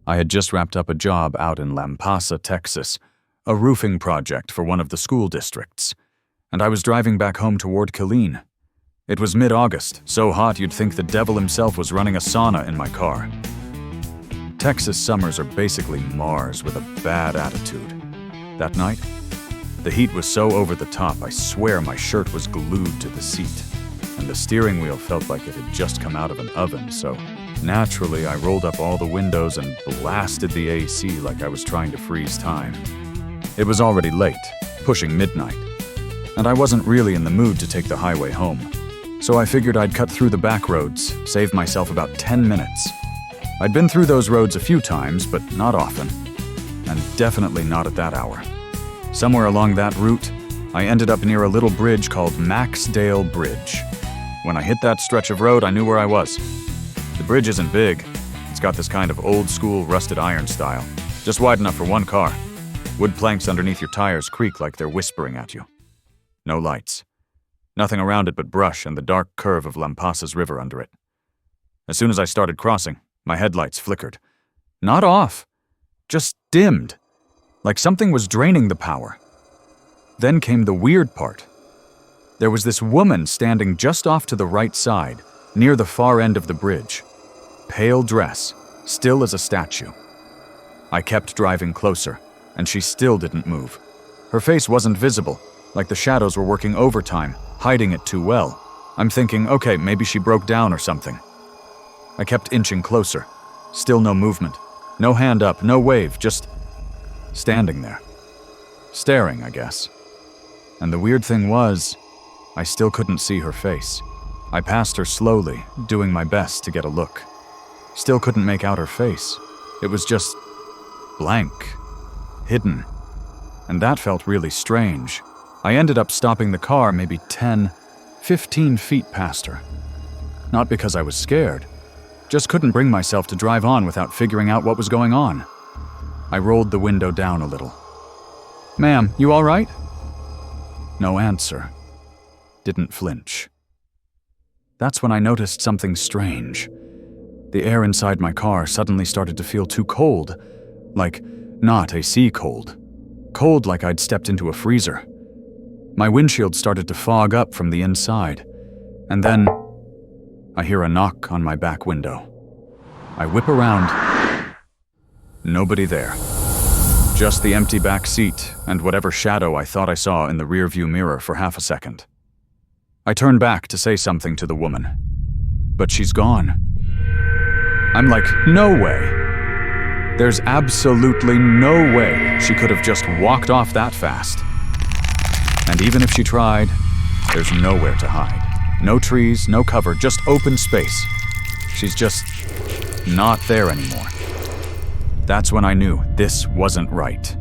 I had just wrapped up a job out in Lampasa, Texas, a roofing project for one of the school districts, and I was driving back home toward Killeen. It was mid-August, so hot you'd think the devil himself was running a sauna in my car. Texas summers are basically Mars with a bad attitude. That night, the heat was so over the top I swear my shirt was glued to the seat, and the steering wheel felt like it had just come out of an oven, so naturally I rolled up all the windows and blasted the AC like I was trying to freeze time. It was already late, pushing midnight, and I wasn't really in the mood to take the highway home, so I figured I'd cut through the back roads, save myself about 10 minutes. I'd been through those roads a few times, but not often, and definitely not at that hour. Somewhere along that route, I ended up near a little bridge called Maxdale Bridge. When I hit that stretch of road, I knew where I was. The bridge isn't big. It's got this kind of old-school rusted iron style, just wide enough for one car. Wood planks underneath your tires creak like they're whispering at you. No lights. Nothing around it but brush and the dark curve of Lampasa's river under it. As soon as I started crossing, my headlights flickered. Not off, just dimmed, like something was draining the power. Then came the weird part. There was this woman standing just off to the right side, near the far end of the bridge. Pale dress, still as a statue. I kept driving closer, and she still didn't move. Her face wasn't visible, like the shadows were working overtime, hiding it too well. I'm thinking, okay, maybe she broke down or something. I kept inching closer. Still no movement. No hand up, no wave, just standing there. Staring, I guess. And the weird thing was, I still couldn't see her face. I passed her slowly, doing my best to get a look. Still couldn't make out her face. It was just blank, hidden. And that felt really strange. I ended up stopping the car maybe 10, 15 feet past her. Not because I was scared. Just couldn't bring myself to drive on without figuring out what was going on. I rolled the window down a little. "Ma'am, you all right?" No answer. Didn't flinch. That's when I noticed something strange. The air inside my car suddenly started to feel too cold. Like, not AC cold. Cold like I'd stepped into a freezer. My windshield started to fog up from the inside. And then, I hear a knock on my back window. I whip around. Nobody there. Just the empty back seat and whatever shadow I thought I saw in the rearview mirror for half a second. I turn back to say something to the woman, but she's gone. I'm like, no way. There's absolutely no way she could have just walked off that fast. And even if she tried, there's nowhere to hide. No trees, no cover, just open space. She's just not there anymore. That's when I knew this wasn't right.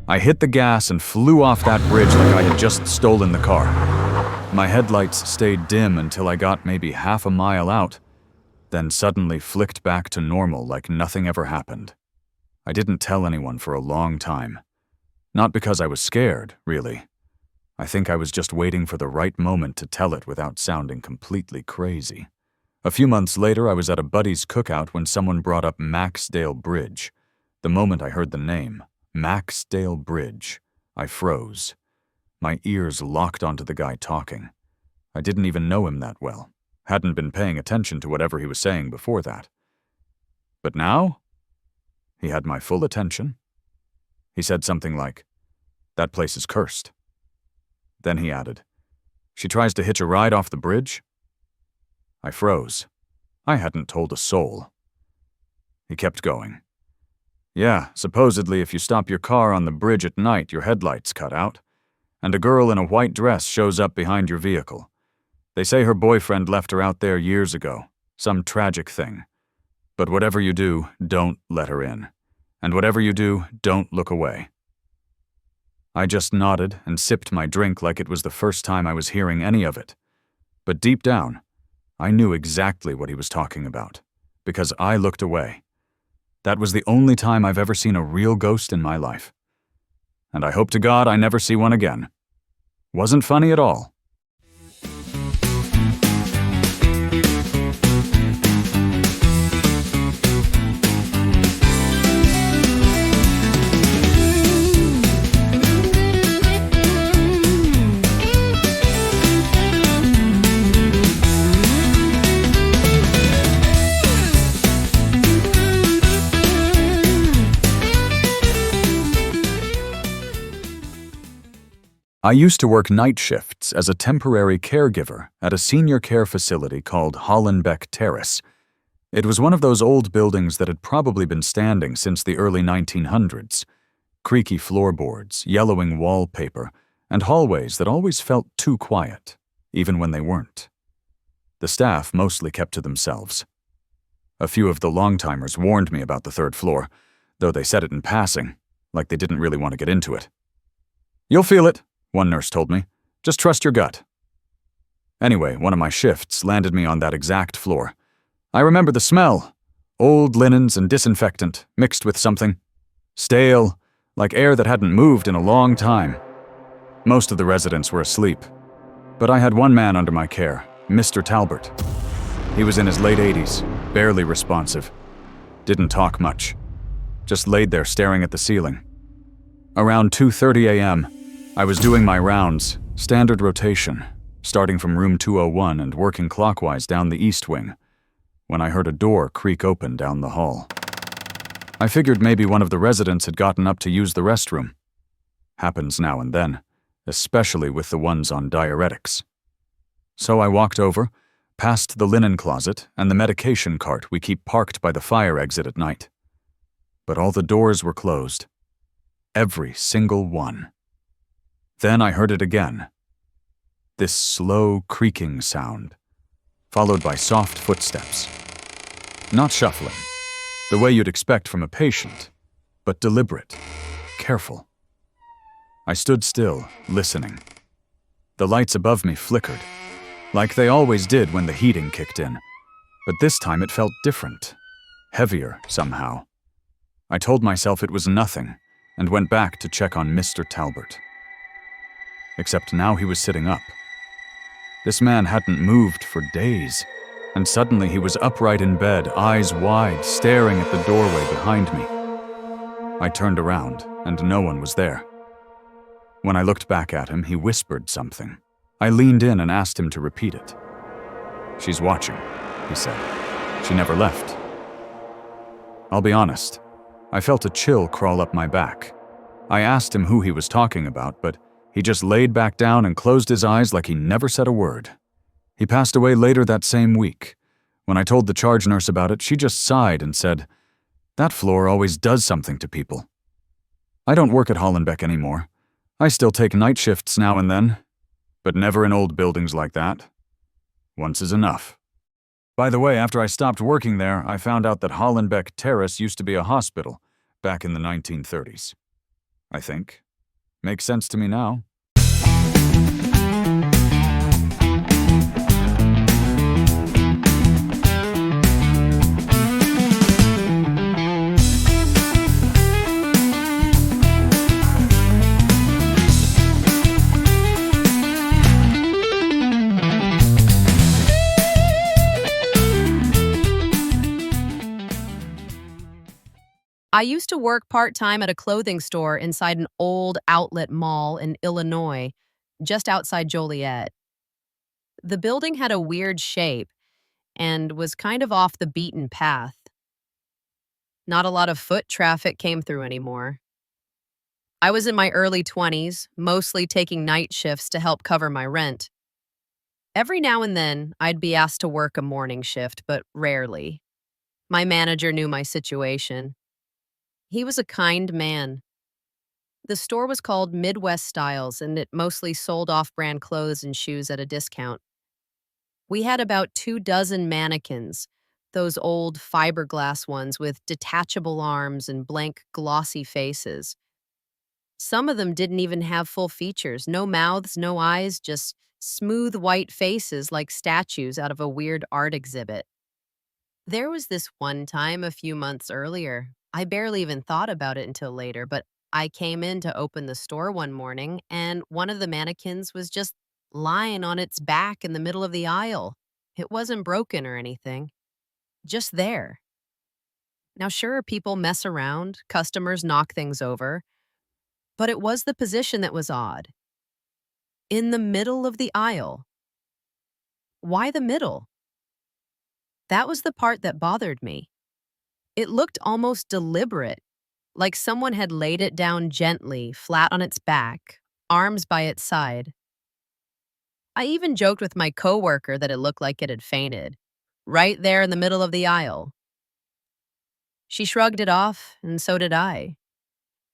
I hit the gas and flew off that bridge like I had just stolen the car. My headlights stayed dim until I got maybe half a mile out, then suddenly flicked back to normal like nothing ever happened. I didn't tell anyone for a long time. Not because I was scared, really. I think I was just waiting for the right moment to tell it without sounding completely crazy. A few months later, I was at a buddy's cookout when someone brought up Maxdale Bridge. The moment I heard the name, Maxdale Bridge, I froze. My ears locked onto the guy talking. I didn't even know him that well. Hadn't been paying attention to whatever he was saying before that. But now, he had my full attention. He said something like, "That place is cursed." Then he added, "She tries to hitch a ride off the bridge?" I froze. I hadn't told a soul. He kept going. "Yeah, supposedly if you stop your car on the bridge at night, your headlights cut out, and a girl in a white dress shows up behind your vehicle. They say her boyfriend left her out there years ago, some tragic thing. But whatever you do, don't let her in. And whatever you do, don't look away." I just nodded and sipped my drink like it was the first time I was hearing any of it. But deep down, I knew exactly what he was talking about, because I looked away. That was the only time I've ever seen a real ghost in my life. And I hope to God I never see one again. Wasn't funny at all. I used to work night shifts as a temporary caregiver at a senior care facility called Hollenbeck Terrace. It was one of those old buildings that had probably been standing since the early 1900s. Creaky floorboards, yellowing wallpaper, and hallways that always felt too quiet, even when they weren't. The staff mostly kept to themselves. A few of the long-timers warned me about the third floor, though they said it in passing, like they didn't really want to get into it. "You'll feel it," one nurse told me. "Just trust your gut." Anyway, one of my shifts landed me on that exact floor. I remember the smell. Old linens and disinfectant, mixed with something. Stale, like air that hadn't moved in a long time. Most of the residents were asleep, but I had one man under my care, Mr. Talbert. He was in his late 80s, barely responsive. Didn't talk much. Just laid there staring at the ceiling. Around 2:30 a.m., I was doing my rounds, standard rotation, starting from room 201 and working clockwise down the east wing, when I heard a door creak open down the hall. I figured maybe one of the residents had gotten up to use the restroom. Happens now and then, especially with the ones on diuretics. So I walked over, past the linen closet and the medication cart we keep parked by the fire exit at night. But all the doors were closed. Every single one. Then I heard it again. This slow creaking sound, followed by soft footsteps. Not shuffling, the way you'd expect from a patient, but deliberate, careful. I stood still, listening. The lights above me flickered, like they always did when the heating kicked in, but this time it felt different, heavier somehow. I told myself it was nothing and went back to check on Mr. Talbert. Except now he was sitting up. This man hadn't moved for days, and suddenly he was upright in bed, eyes wide, staring at the doorway behind me. I turned around, and no one was there. When I looked back at him, he whispered something. I leaned in and asked him to repeat it. "She's watching," he said. "She never left." I'll be honest, I felt a chill crawl up my back. I asked him who he was talking about, but he just laid back down and closed his eyes like he never said a word. He passed away later that same week. When I told the charge nurse about it, she just sighed and said, "That floor always does something to people." I don't work at Hollenbeck anymore. I still take night shifts now and then, but never in old buildings like that. Once is enough. By the way, after I stopped working there, I found out that Hollenbeck Terrace used to be a hospital back in the 1930s. I think. Makes sense to me now. I used to work part-time at a clothing store inside an old outlet mall in Illinois, just outside Joliet. The building had a weird shape and was kind of off the beaten path. Not a lot of foot traffic came through anymore. I was in my early 20s, mostly taking night shifts to help cover my rent. Every now and then, I'd be asked to work a morning shift, but rarely. My manager knew my situation. He was a kind man. The store was called Midwest Styles, and it mostly sold off-brand clothes and shoes at a discount. We had about 24 mannequins, those old fiberglass ones with detachable arms and blank, glossy faces. Some of them didn't even have full features, no mouths, no eyes, just smooth white faces like statues out of a weird art exhibit. There was this one time a few months earlier. I barely even thought about it until later, but I came in to open the store one morning, and one of the mannequins was just lying on its back in the middle of the aisle. It wasn't broken or anything, just there. Now, sure, people mess around, customers knock things over, but it was the position that was odd. In the middle of the aisle. Why the middle? That was the part that bothered me. It looked almost deliberate, like someone had laid it down gently, flat on its back, arms by its side. I even joked with my coworker that it looked like it had fainted, right there in the middle of the aisle. She shrugged it off, and so did I.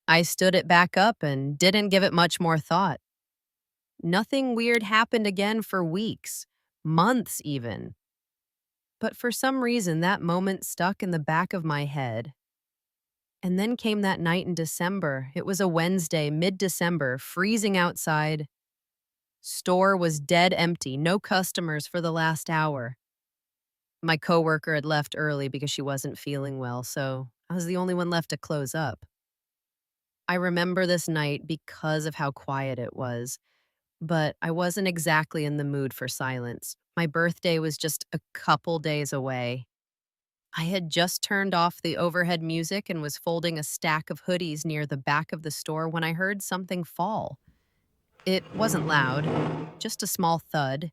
I stood it back up and didn't give it much more thought. Nothing weird happened again for weeks, months even. But for some reason, that moment stuck in the back of my head. And then came that night in December. It was a Wednesday, mid-December, freezing outside. Store was dead empty, no customers for the last hour. My coworker had left early because she wasn't feeling well, so I was the only one left to close up. I remember this night because of how quiet it was, but I wasn't exactly in the mood for silence. My birthday was just a couple days away. I had just turned off the overhead music and was folding a stack of hoodies near the back of the store when I heard something fall. It wasn't loud, just a small thud,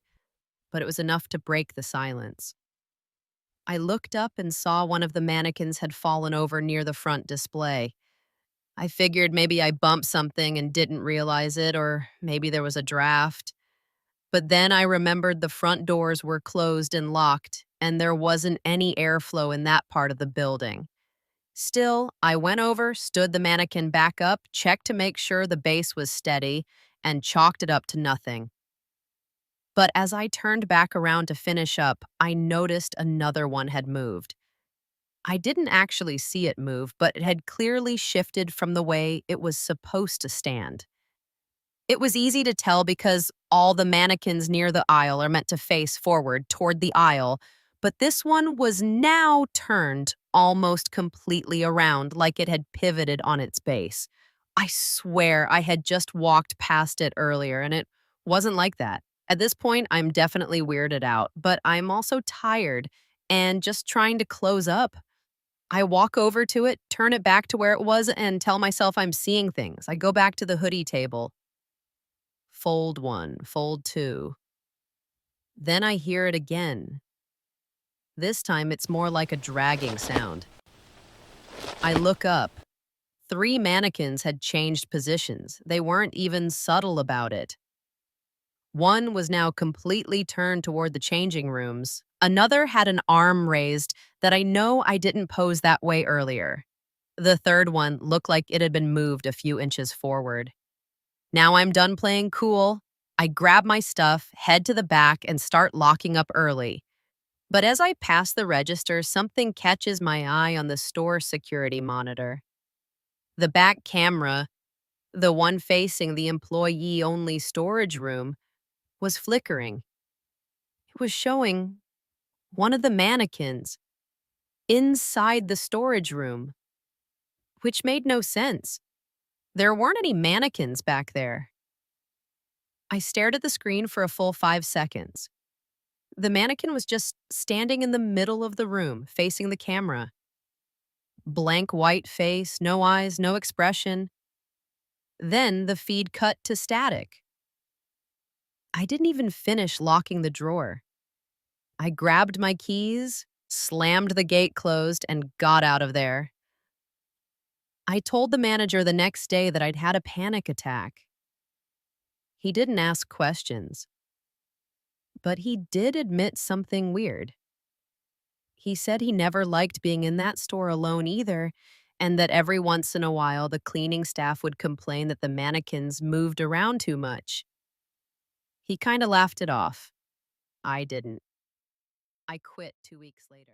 but it was enough to break the silence. I looked up and saw one of the mannequins had fallen over near the front display. I figured maybe I bumped something and didn't realize it, or maybe there was a draft. But then I remembered the front doors were closed and locked, and there wasn't any airflow in that part of the building. Still, I went over, stood the mannequin back up, checked to make sure the base was steady, and chalked it up to nothing. But as I turned back around to finish up, I noticed another one had moved. I didn't actually see it move, but it had clearly shifted from the way it was supposed to stand. It was easy to tell because all the mannequins near the aisle are meant to face forward toward the aisle, but this one was now turned almost completely around like it had pivoted on its base. I swear I had just walked past it earlier and it wasn't like that. At this point, I'm definitely weirded out, but I'm also tired and just trying to close up. I walk over to it, turn it back to where it was, and tell myself I'm seeing things. I go back to the hoodie table. Fold one, fold two. Then I hear it again. This time it's more like a dragging sound. I look up. 3 mannequins had changed positions. They weren't even subtle about it. One was now completely turned toward the changing rooms. Another had an arm raised that I know I didn't pose that way earlier. The third one looked like it had been moved a few inches forward. Now I'm done playing cool. I grab my stuff, head to the back, and start locking up early. But as I pass the register, something catches my eye on the store security monitor. The back camera, the one facing the employee-only storage room, was flickering. It was showing one of the mannequins inside the storage room, which made no sense. There weren't any mannequins back there. I stared at the screen for a full 5 seconds. The mannequin was just standing in the middle of the room, facing the camera. Blank white face, no eyes, no expression. Then the feed cut to static. I didn't even finish locking the drawer. I grabbed my keys, slammed the gate closed, and got out of there. I told the manager the next day that I'd had a panic attack. He didn't ask questions, but he did admit something weird. He said he never liked being in that store alone either, and that every once in a while the cleaning staff would complain that the mannequins moved around too much. He kind of laughed it off. I didn't. I quit 2 weeks later.